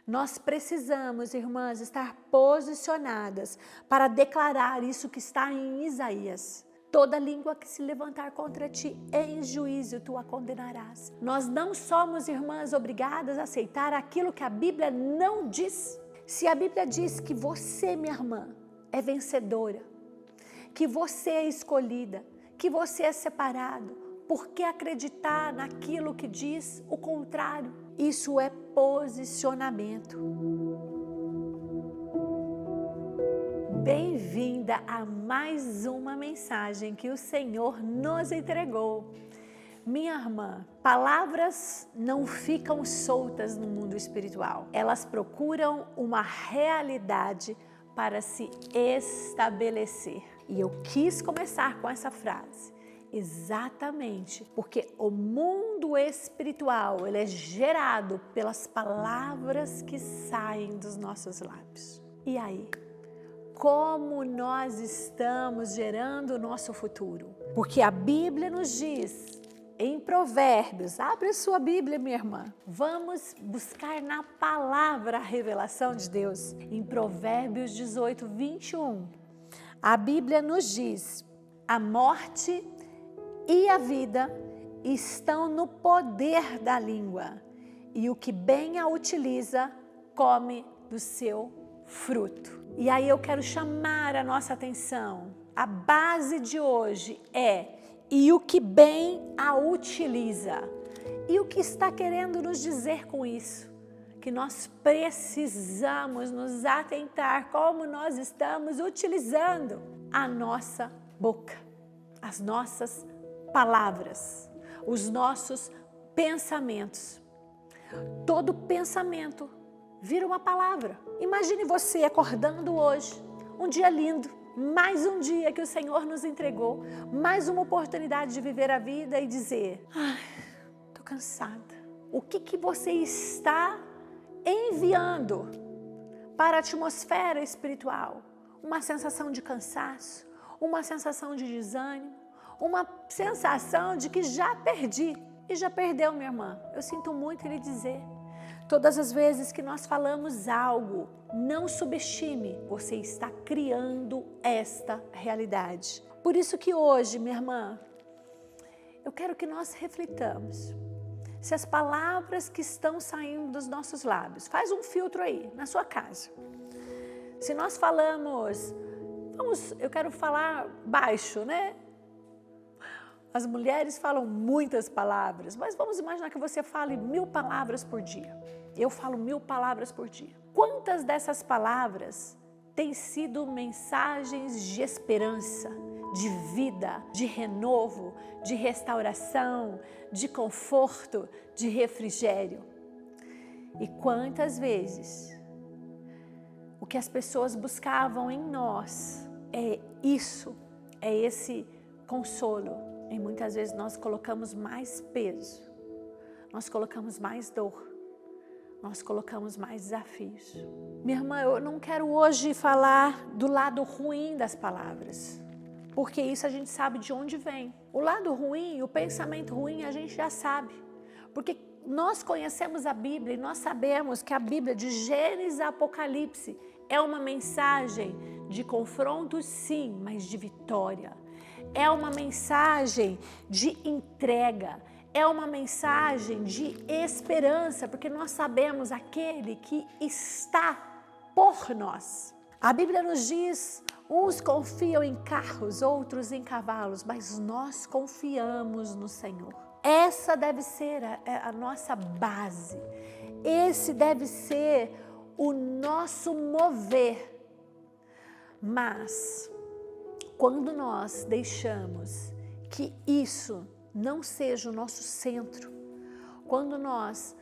Nós precisamos, irmãs, estar posicionadas para declarar isso que está em Isaías. Toda língua que se levantar contra ti, em juízo tu a condenarás. Nós não somos, irmãs, obrigadas a aceitar aquilo que a Bíblia não diz. Se a Bíblia diz que você, minha irmã, é vencedora, que você é escolhida, que você é separado, por que acreditar naquilo que diz o contrário? Isso é posicionamento. Bem-vinda a mais uma mensagem que o Senhor nos entregou. Minha irmã, palavras não ficam soltas no mundo espiritual. Elas procuram uma realidade para se estabelecer. E eu quis começar com essa frase. Exatamente, porque o mundo espiritual, ele é gerado pelas palavras que saem dos nossos lábios. E aí? Como nós estamos gerando o nosso futuro? Porque a Bíblia nos diz, em Provérbios, abre a sua Bíblia, minha irmã. Vamos buscar na palavra a revelação de Deus. Em Provérbios 18, 21, a Bíblia nos diz, a morte e a vida estão no poder da língua, e o que bem a utiliza, come do seu fruto. E aí eu quero chamar a nossa atenção. A base de hoje é, e o que bem a utiliza. E o que está querendo nos dizer com isso? Que nós precisamos nos atentar como nós estamos utilizando a nossa boca, as nossas palavras, os nossos pensamentos. Todo pensamento vira uma palavra. Imagine você acordando hoje, um dia lindo, mais um dia que o Senhor nos entregou, mais uma oportunidade de viver a vida e dizer, estou cansada. O que você está enviando para a atmosfera espiritual? Uma sensação de cansaço, uma sensação de desânimo, uma sensação de que já perdi. E já perdeu, minha irmã. Eu sinto muito lhe dizer. Todas as vezes que nós falamos algo, não subestime. Você está criando esta realidade. Por isso que hoje, minha irmã, eu quero que nós reflitamos. Se as palavras que estão saindo dos nossos lábios, faz um filtro aí, na sua casa. Se nós falamos, eu quero falar baixo, né? As mulheres falam muitas palavras, mas vamos imaginar que você fale 1000 palavras por dia. Eu falo 1000 palavras por dia. Quantas dessas palavras têm sido mensagens de esperança, de vida, de renovo, de restauração, de conforto, de refrigério? E quantas vezes o que as pessoas buscavam em nós é isso, é esse consolo. E muitas vezes nós colocamos mais peso, nós colocamos mais dor, nós colocamos mais desafios. Minha irmã, eu não quero hoje falar do lado ruim das palavras, porque isso a gente sabe de onde vem. O lado ruim, o pensamento ruim, a gente já sabe, porque nós conhecemos a Bíblia e nós sabemos que a Bíblia de Gênesis a Apocalipse é uma mensagem de confronto, sim, mas de vitória. É uma mensagem de entrega, é uma mensagem de esperança, porque nós sabemos aquele que está por nós. A Bíblia nos diz, uns confiam em carros, outros em cavalos, mas nós confiamos no Senhor. Essa deve ser a nossa base, esse deve ser o nosso mover. Mas quando nós deixamos que isso não seja o nosso centro, quando nós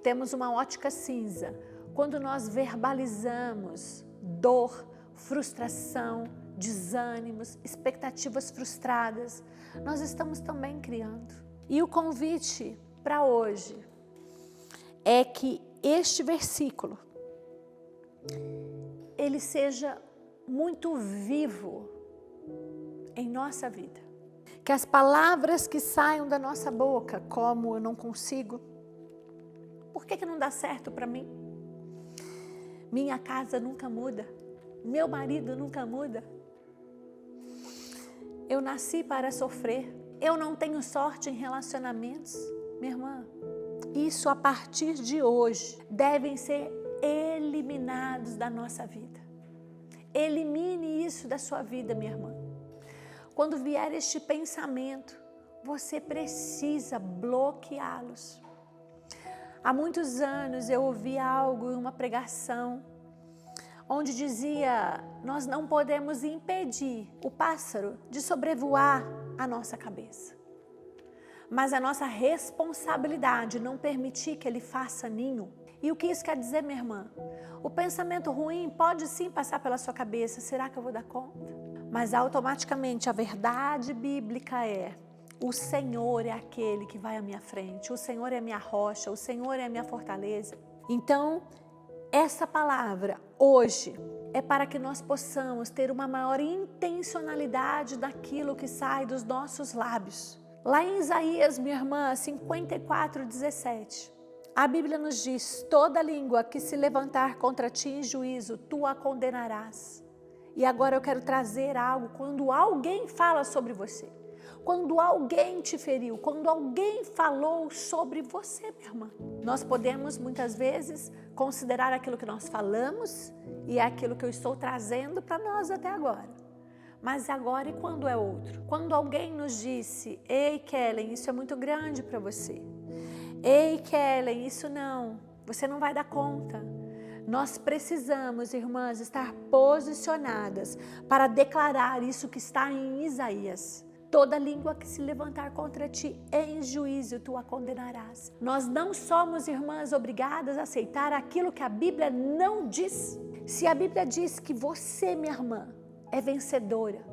temos uma ótica cinza, quando nós verbalizamos dor, frustração, desânimos, expectativas frustradas, nós estamos também criando. E o convite para hoje é que este versículo, ele seja muito vivo em nossa vida. Que as palavras que saiam da nossa boca, como eu não consigo, por que não dá certo para mim? Minha casa nunca muda. Meu marido nunca muda. Eu nasci para sofrer. Eu não tenho sorte em relacionamentos. Minha irmã, isso a partir de hoje devem ser eliminados da nossa vida. Elimine isso da sua vida, minha irmã. Quando vier este pensamento, você precisa bloqueá-los. Há muitos anos eu ouvi algo em uma pregação, onde dizia, nós não podemos impedir o pássaro de sobrevoar a nossa cabeça. Mas a nossa responsabilidade não permitir que ele faça ninho. E o que isso quer dizer, minha irmã? O pensamento ruim pode sim passar pela sua cabeça, será que eu vou dar conta? Mas automaticamente a verdade bíblica é, o Senhor é aquele que vai à minha frente, o Senhor é a minha rocha, o Senhor é a minha fortaleza. Então, essa palavra hoje é para que nós possamos ter uma maior intencionalidade daquilo que sai dos nossos lábios. Lá em Isaías, minha irmã, 54:17, a Bíblia nos diz, toda língua que se levantar contra ti em juízo, tu a condenarás. E agora eu quero trazer algo, quando alguém fala sobre você, quando alguém te feriu, quando alguém falou sobre você, minha irmã. Nós podemos muitas vezes considerar aquilo que nós falamos e é aquilo que eu estou trazendo para nós até agora. Mas agora e quando é outro? Quando alguém nos disse, ei Kellen, isso é muito grande para você. Ei Kellen, isso não, você não vai dar conta. Nós precisamos, irmãs, estar posicionadas para declarar isso que está em Isaías. Toda língua que se levantar contra ti em juízo, tu a condenarás. Nós não somos, irmãs, obrigadas a aceitar aquilo que a Bíblia não diz. Se a Bíblia diz que você, minha irmã, é vencedora,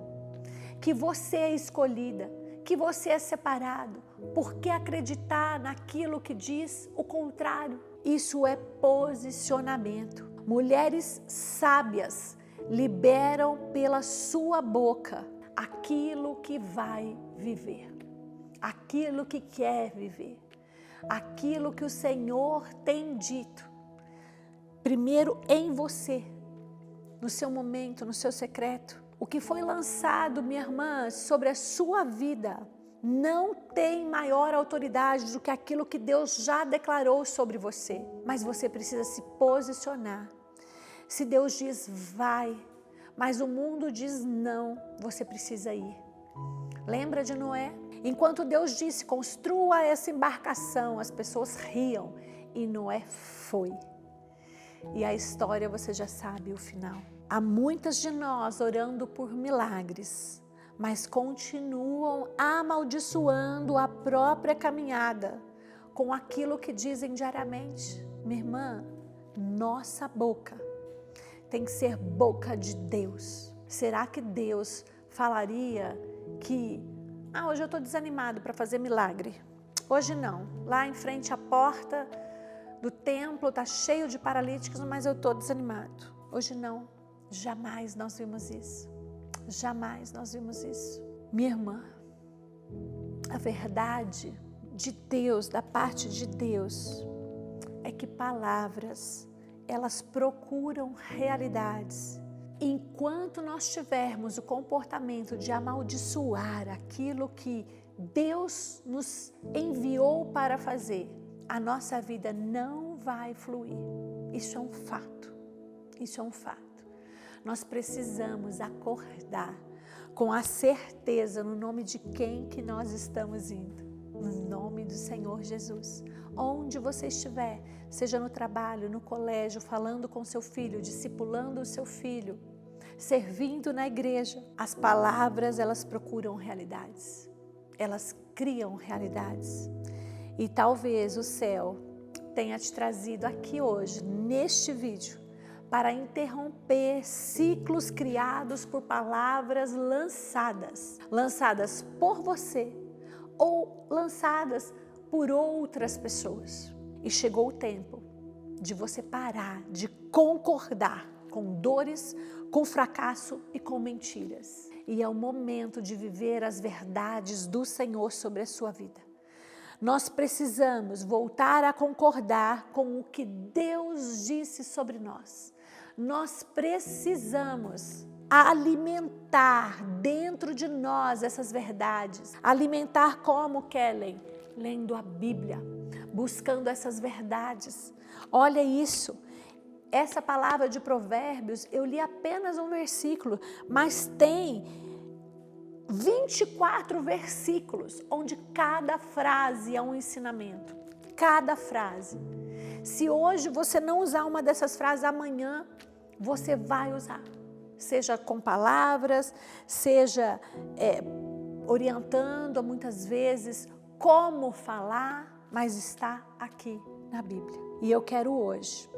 que você é escolhida, que você é separado, por que acreditar naquilo que diz o contrário? Isso é posicionamento. Mulheres sábias liberam pela sua boca aquilo que vai viver, aquilo que quer viver, aquilo que o Senhor tem dito. Primeiro em você, no seu momento, no seu secreto. O que foi lançado, minha irmã, sobre a sua vida não tem maior autoridade do que aquilo que Deus já declarou sobre você. Mas você precisa se posicionar. Se Deus diz vai, mas o mundo diz não, você precisa ir. Lembra de Noé? Enquanto Deus disse, construa essa embarcação, as pessoas riam e Noé foi. E a história você já sabe o final. Há muitas de nós orando por milagres, mas continuam amaldiçoando a própria caminhada com aquilo que dizem diariamente. Minha irmã, nossa boca tem que ser boca de Deus. Será que Deus falaria que, hoje eu estou desanimado para fazer milagre? Hoje não. Lá em frente à porta do templo está cheio de paralíticos, mas eu estou desanimado. Hoje não. Jamais nós vimos isso. Jamais nós vimos isso. Minha irmã, a verdade de Deus, da parte de Deus, é que palavras, elas procuram realidades. Enquanto nós tivermos o comportamento de amaldiçoar aquilo que Deus nos enviou para fazer, a nossa vida não vai fluir. Isso é um fato. Isso é um fato. Nós precisamos acordar com a certeza no nome de quem que nós estamos indo. No nome do Senhor Jesus. Onde você estiver, seja no trabalho, no colégio, falando com seu filho, discipulando o seu filho, servindo na igreja, as palavras, elas procuram realidades. Elas criam realidades. E talvez o céu tenha te trazido aqui hoje, neste vídeo, para interromper ciclos criados por palavras lançadas por você ou lançadas por outras pessoas. E chegou o tempo de você parar de concordar com dores, com fracasso e com mentiras. E é o momento de viver as verdades do Senhor sobre a sua vida. Nós precisamos voltar a concordar com o que Deus disse sobre nós. Nós precisamos alimentar dentro de nós essas verdades. Alimentar como, Kellen? Lendo a Bíblia, buscando essas verdades. Olha isso. Essa palavra de Provérbios, eu li apenas um versículo, mas tem 24 versículos, onde cada frase é um ensinamento. Cada frase. Se hoje você não usar uma dessas frases, amanhã você vai usar. Seja com palavras, seja orientando muitas vezes como falar, mas está aqui na Bíblia. E eu quero hoje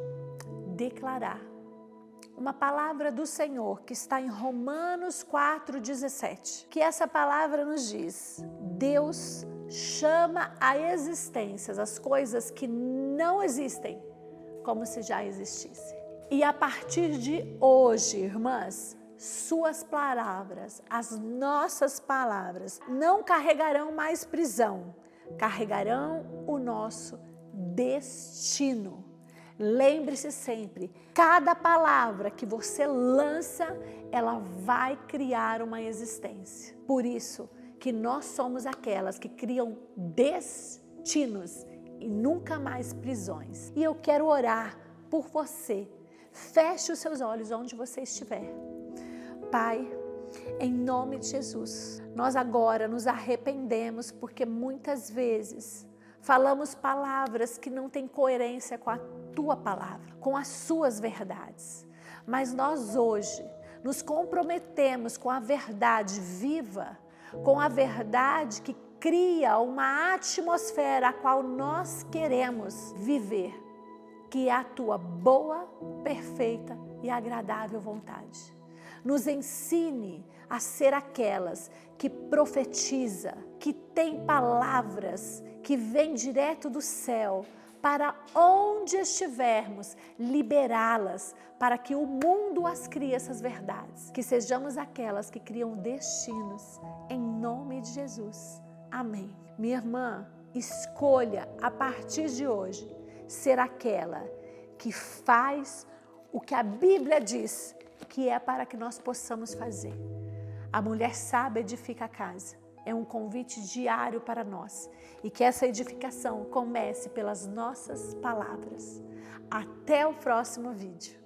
declarar uma palavra do Senhor que está em Romanos 4,17, que essa palavra nos diz: Deus chama à existência as coisas que não existem como se já existissem. E a partir de hoje, irmãs, suas palavras, as nossas palavras, não carregarão mais prisão, carregarão o nosso destino. Lembre-se sempre, cada palavra que você lança, ela vai criar uma existência. Por isso que nós somos aquelas que criam destinos e nunca mais prisões. E eu quero orar por você. Feche os seus olhos onde você estiver. Pai, em nome de Jesus, nós agora nos arrependemos porque muitas vezes falamos palavras que não têm coerência com a Tua palavra, com as Suas verdades. Mas nós hoje nos comprometemos com a verdade viva, com a verdade que cria uma atmosfera a qual nós queremos viver, que é a Tua boa, perfeita e agradável vontade. Nos ensine a ser aquelas que profetiza, que tem palavras que vêm direto do céu, para onde estivermos, liberá-las, para que o mundo as crie essas verdades. Que sejamos aquelas que criam destinos, em nome de Jesus. Amém. Minha irmã, escolha a partir de hoje ser aquela que faz o que a Bíblia diz que é para que nós possamos fazer. A mulher sábia edifica a casa. É um convite diário para nós. E que essa edificação comece pelas nossas palavras. Até o próximo vídeo.